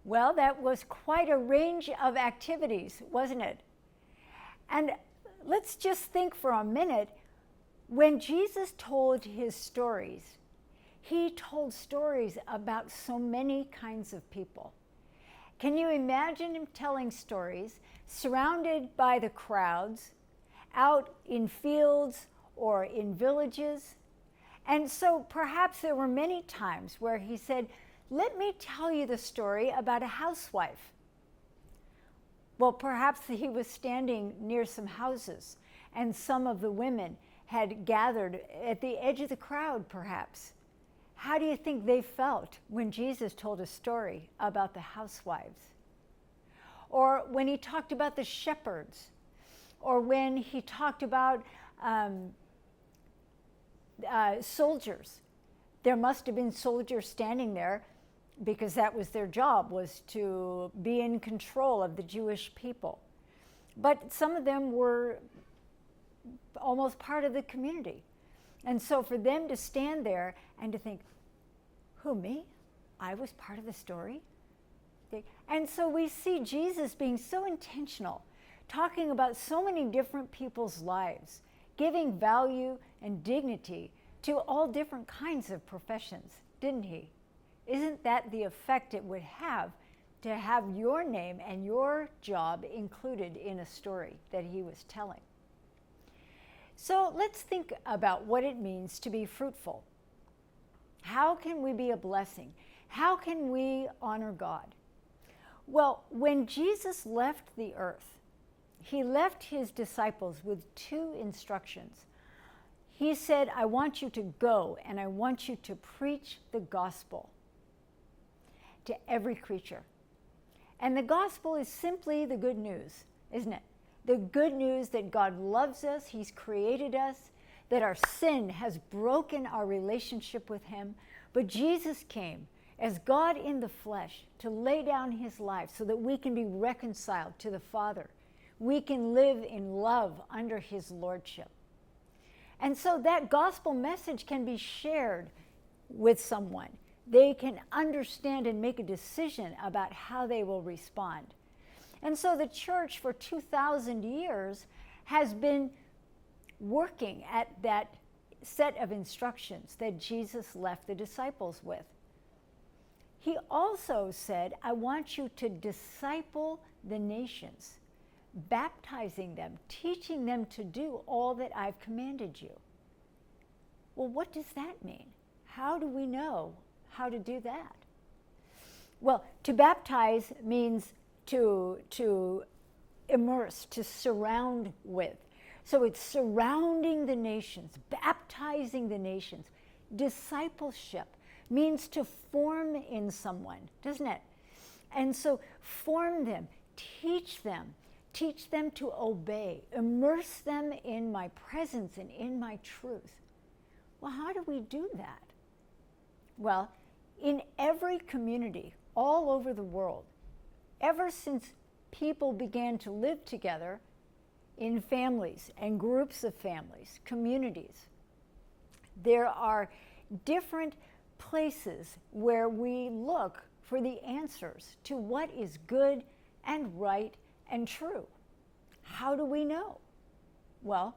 Well, that was quite a range of activities, wasn't it? And let's just think for a minute. When Jesus told his stories, he told stories about so many kinds of people. Can you imagine him telling stories surrounded by the crowds, out in fields or in villages? And so perhaps there were many times where he said, "Let me tell you the story about a housewife." Well, perhaps he was standing near some houses and some of the women had gathered at the edge of the crowd, perhaps. How do you think they felt when Jesus told a story about the housewives? Or when he talked about the shepherds, or when he talked about soldiers. There must have been soldiers standing there because that was their job, was to be in control of the Jewish people. But some of them were almost part of the community. And so for them to stand there and to think, who, me? I was part of the story? And so we see Jesus being so intentional, talking about so many different people's lives, giving value and dignity to all different kinds of professions, didn't he? Isn't that the effect it would have to have your name and your job included in a story that he was telling? So let's think about what it means to be fruitful. How can we be a blessing? How can we honor God? Well, when Jesus left the earth, he left his disciples with two instructions. He said, I want you to go and I want you to preach the gospel to every creature. And the gospel is simply the good news, isn't it? The good news that God loves us, he's created us, that our sin has broken our relationship with him. But Jesus came as God in the flesh to lay down his life so that we can be reconciled to the Father. We can live in love under his lordship. And so that gospel message can be shared with someone. They can understand and make a decision about how they will respond. And so the church for 2,000 years has been working at that set of instructions that Jesus left the disciples with. He also said, I want you to disciple the nations, baptizing them, teaching them to do all that I've commanded you. Well, what does that mean? How do we know how to do that? Well, to baptize means to immerse, to surround with. So it's surrounding the nations, baptizing the nations. Discipleship means to form in someone, doesn't it? And so form them, teach them to obey, immerse them in my presence and in my truth. Well, how do we do that? Well, in every community all over the world, ever since people began to live together in families and groups of families, communities, there are different places where we look for the answers to what is good and right and true. How do we know? Well,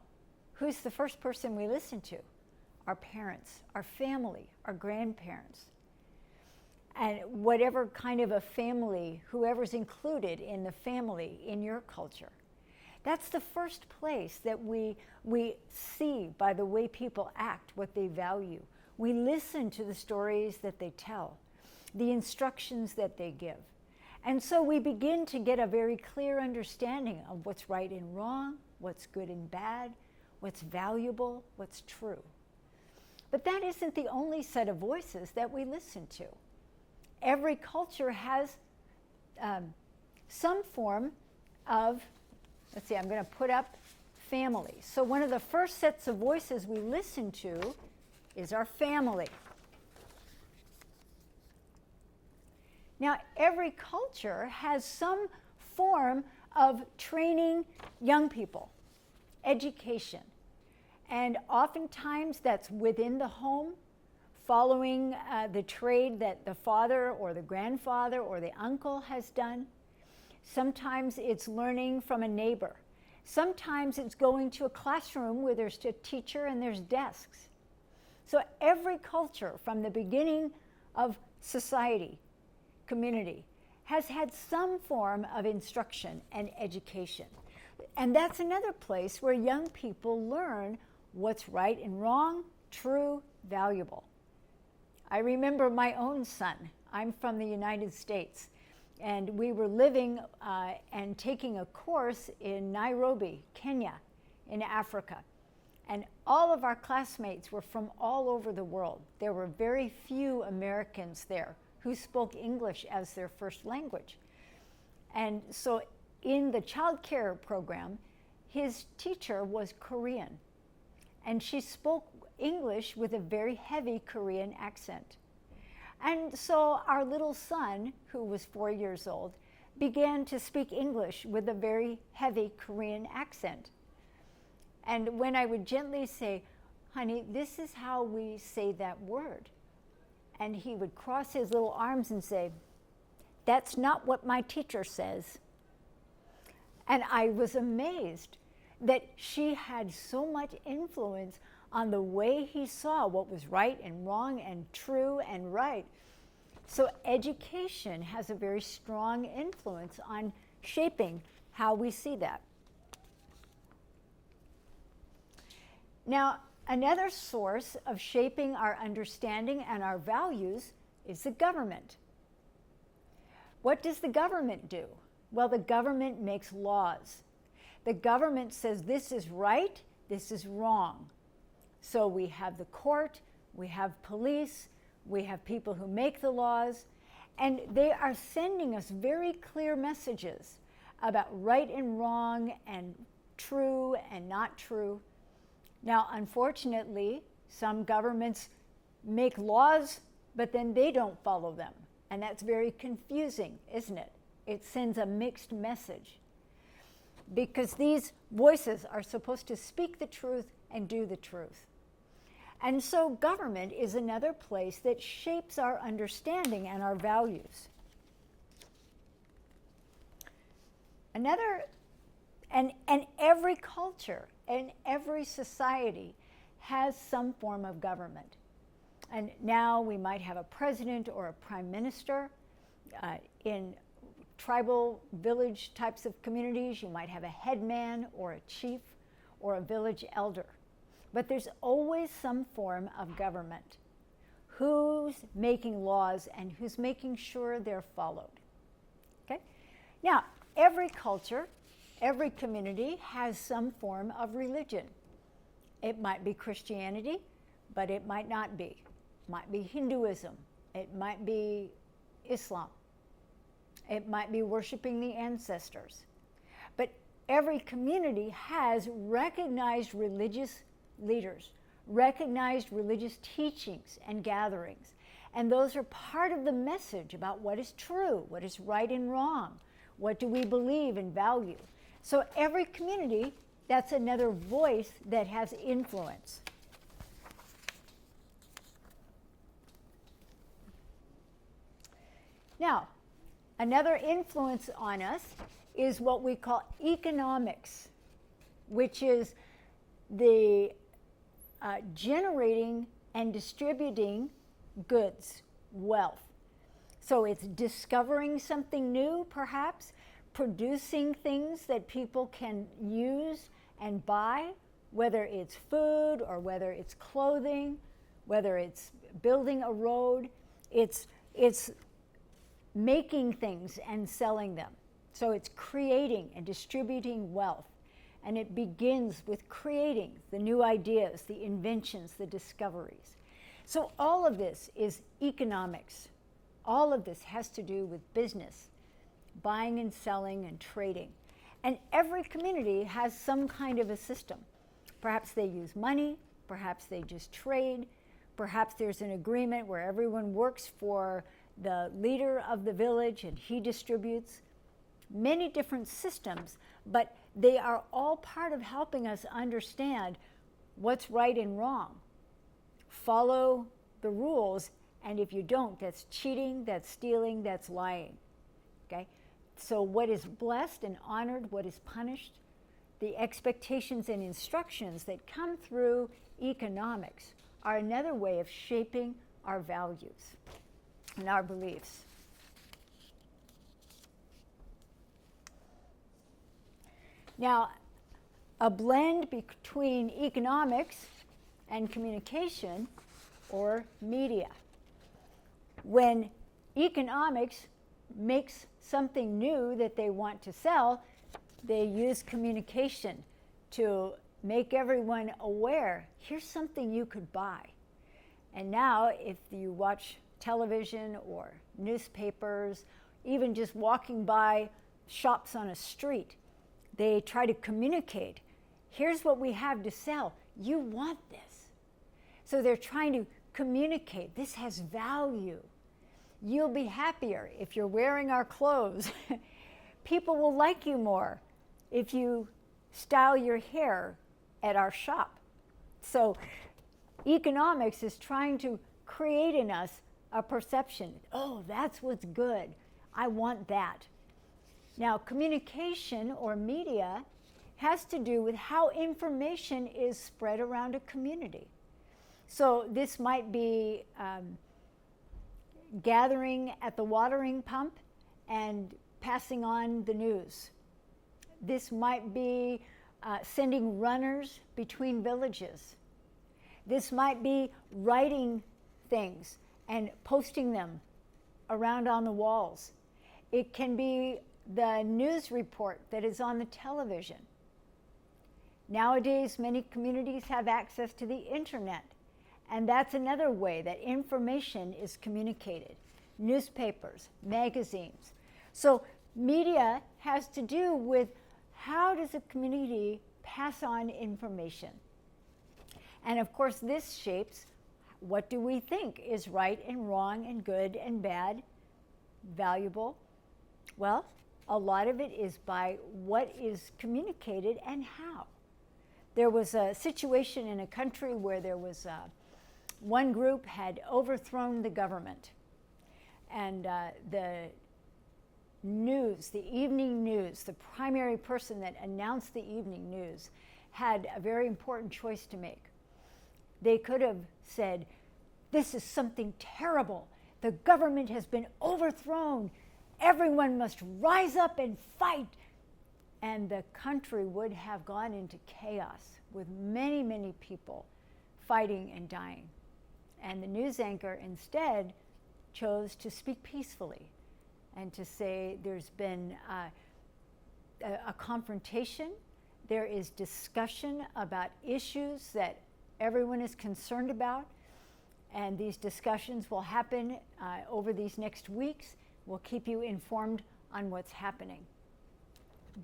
who's the first person we listen to? Our parents, our family, our grandparents. And whatever kind of a family, whoever's included in the family in your culture. That's the first place that we see by the way people act, what they value. We listen to the stories that they tell, the instructions that they give. And so we begin to get a very clear understanding of what's right and wrong, what's good and bad, what's valuable, what's true. But that isn't the only set of voices that we listen to. Every culture has some form of, let's see, I'm going to put up family. So one of the first sets of voices we listen to is our family. Now, every culture has some form of training young people, education. And oftentimes that's within the home following the trade that the father or the grandfather or the uncle has done. Sometimes it's learning from a neighbor. Sometimes it's going to a classroom where there's a teacher and there's desks. So every culture from the beginning of society, community, has had some form of instruction and education. And that's another place where young people learn what's right and wrong, true, valuable. I remember my own son. I'm from the United States, and we were living and taking a course in Nairobi, Kenya, in Africa. And all of our classmates were from all over the world. There were very few Americans there who spoke English as their first language. And so in the child care program, his teacher was Korean, and she spoke English with a very heavy Korean accent. And so our little son, who was 4 years old, began to speak English with a very heavy Korean accent. And when I would gently say, honey, this is how we say that word, and he would cross his little arms and say, that's not what my teacher says. And I was amazed that she had so much influence on the way he saw what was right and wrong and true and right. So education has a very strong influence on shaping how we see that. Now, another source of shaping our understanding and our values is the government. What does the government do? Well, the government makes laws. The government says this is right, this is wrong. So we have the court, we have police, we have people who make the laws, and they are sending us very clear messages about right and wrong and true and not true. Now, unfortunately, some governments make laws, but then they don't follow them. And that's very confusing, isn't it? It sends a mixed message. Because these voices are supposed to speak the truth and do the truth. And so government is another place that shapes our understanding and our values. And every culture and every society has some form of government. And now we might have a president or a prime minister. In tribal village types of communities, you might have a headman or a chief or a village elder. But there's always some form of government. Who's making laws and who's making sure they're followed? Okay? Now, every culture, every community has some form of religion. It might be Christianity, but it might not be. It might be Hinduism. It might be Islam. It might be worshiping the ancestors. But every community has recognized religious leaders, recognized religious teachings and gatherings. And those are part of the message about what is true, what is right and wrong, what do we believe and value. So every community, that's another voice that has influence. Now, another influence on us is what we call economics, which is the generating and distributing goods, wealth. So it's discovering something new, perhaps, producing things that people can use and buy, whether it's food or whether it's clothing, whether it's building a road. It's making things and selling them. So it's creating and distributing wealth. And it begins with creating the new ideas, the inventions, the discoveries. So all of this is economics. All of this has to do with business, buying and selling and trading. And every community has some kind of a system. Perhaps they use money, perhaps they just trade, perhaps there's an agreement where everyone works for the leader of the village and he distributes. Many different systems, but they are all part of helping us understand what's right and wrong. Follow the rules, and if you don't, that's cheating, that's stealing, that's lying. Okay? So what is blessed and honored, what is punished, the expectations and instructions that come through economics are another way of shaping our values and our beliefs. Now, a blend between economics and communication or media. When economics makes something new that they want to sell, they use communication to make everyone aware, here's something you could buy. And now if you watch television or newspapers, even just walking by shops on a street, they try to communicate, here's what we have to sell, you want this. So they're trying to communicate, this has value. You'll be happier if you're wearing our clothes. People will like you more if you style your hair at our shop. So economics is trying to create in us a perception, oh, that's what's good, I want that. Now, communication or media has to do with how information is spread around a community. So this might be gathering at the watering pump and passing on the news. This might be sending runners between villages. This might be writing things and posting them around on the walls. It can be the news report that is on the television. Nowadays, many communities have access to the internet, and that's another way that information is communicated. Newspapers, magazines. So media has to do with how does a community pass on information. And of course, this shapes what do we think is right and wrong and good and bad, valuable. Well, a lot of it is by what is communicated and how. There was a situation in a country where there was one group had overthrown the government, and the news, the evening news, the primary person that announced the evening news had a very important choice to make. They could have said, this is something terrible. The government has been overthrown. Everyone must rise up and fight. And the country would have gone into chaos with many, many people fighting and dying. And the news anchor instead chose to speak peacefully and to say there's been a confrontation, there is discussion about issues that everyone is concerned about, and these discussions will happen over these next weeks. We'll keep you informed on what's happening.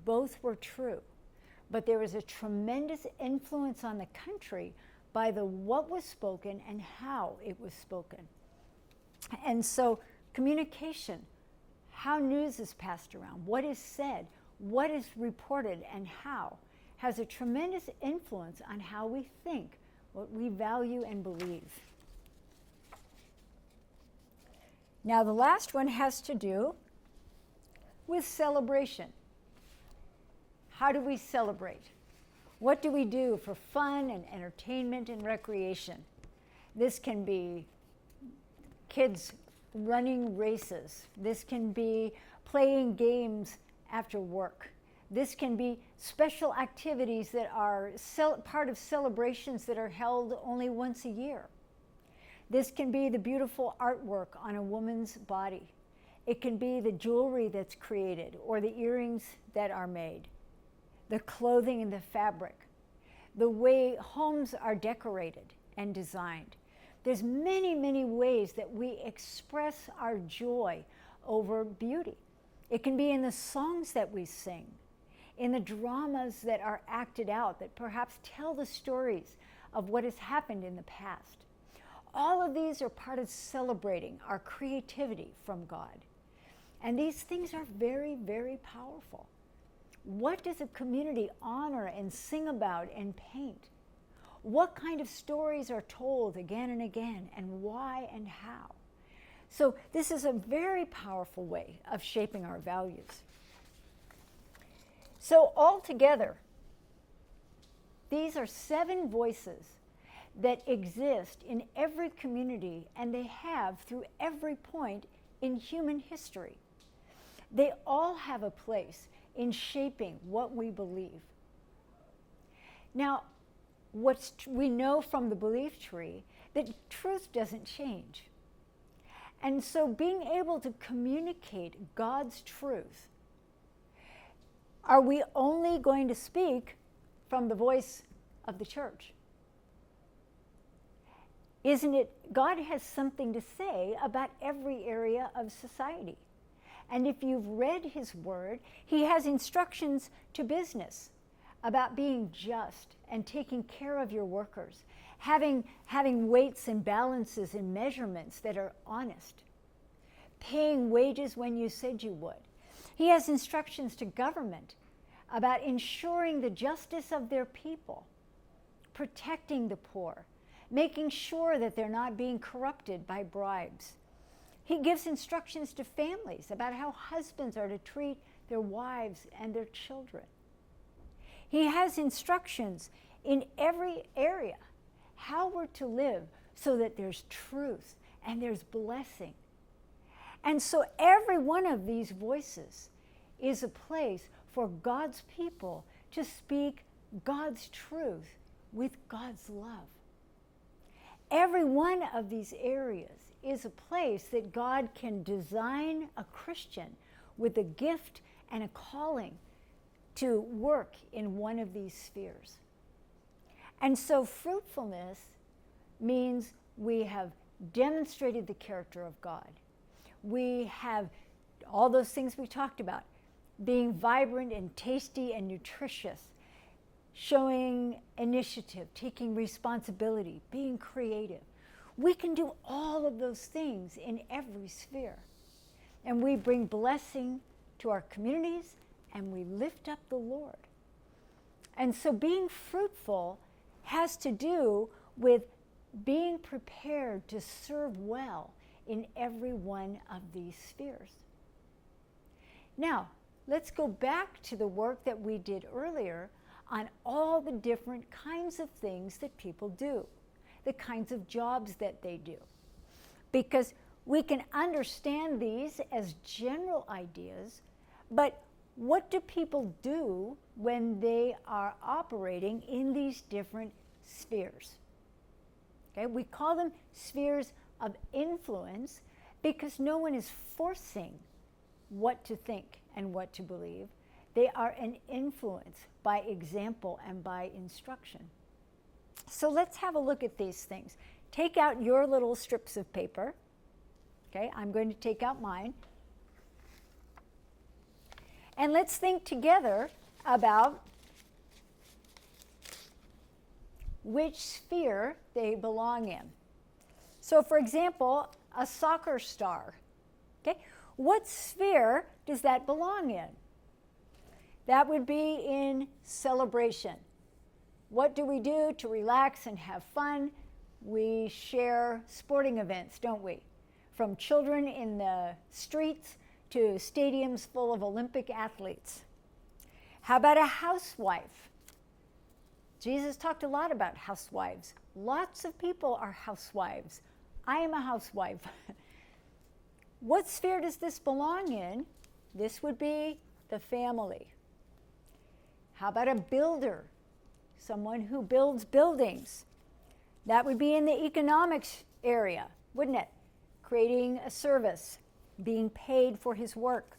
Both were true, but there was a tremendous influence on the country by the what was spoken and how it was spoken. And so communication, how news is passed around, what is said, what is reported, and how, has a tremendous influence on how we think, what we value and believe. Now, the last one has to do with celebration. How do we celebrate? What do we do for fun and entertainment and recreation? This can be kids running races. This can be playing games after work. This can be special activities that are part of celebrations that are held only once a year. This can be the beautiful artwork on a woman's body. It can be the jewelry that's created or the earrings that are made, the clothing and the fabric, the way homes are decorated and designed. There's many, many ways that we express our joy over beauty. It can be in the songs that we sing, in the dramas that are acted out that perhaps tell the stories of what has happened in the past. All of these are part of celebrating our creativity from God. And these things are very, very powerful. What does a community honor and sing about and paint? What kind of stories are told again and again, and why and how? So this is a very powerful way of shaping our values. So altogether, these are 7 voices that exist in every community, and they have through every point in human history. They all have a place in shaping what we believe. Now, we know from the belief tree that truth doesn't change. And so being able to communicate God's truth, are we only going to speak from the voice of the church? Isn't it, God has something to say about every area of society. And if you've read his word, he has instructions to business about being just and taking care of your workers, having weights and balances and measurements that are honest, paying wages when you said you would. He has instructions to government about ensuring the justice of their people, protecting the poor, making sure that they're not being corrupted by bribes. He gives instructions to families about how husbands are to treat their wives and their children. He has instructions in every area how we're to live so that there's truth and there's blessing. And so every one of these voices is a place for God's people to speak God's truth with God's love. Every one of these areas is a place that God can design a Christian with a gift and a calling to work in one of these spheres. And so fruitfulness means we have demonstrated the character of God. We have all those things we talked about, being vibrant and tasty and nutritious, showing initiative, taking responsibility, being creative. We can do all of those things in every sphere. And we bring blessing to our communities, and we lift up the Lord. And so being fruitful has to do with being prepared to serve well in every one of these spheres. Now, let's go back to the work that we did earlier on all the different kinds of things that people do, the kinds of jobs that they do. Because we can understand these as general ideas, but what do people do when they are operating in these different spheres? Okay, we call them spheres of influence because no one is forcing what to think and what to believe. They are an influence by example and by instruction. So let's have a look at these things. Take out your little strips of paper. Okay, I'm going to take out mine. And let's think together about which sphere they belong in. So for example, a soccer star. Okay, what sphere does that belong in? That would be in celebration. What do we do to relax and have fun? We share sporting events, don't we? From children in the streets to stadiums full of Olympic athletes. How about a housewife? Jesus talked a lot about housewives. Lots of people are housewives. I am a housewife. What sphere does this belong in? This would be the family. How about a builder? Someone who builds buildings. That would be in the economics area, wouldn't it? Creating a service, being paid for his work.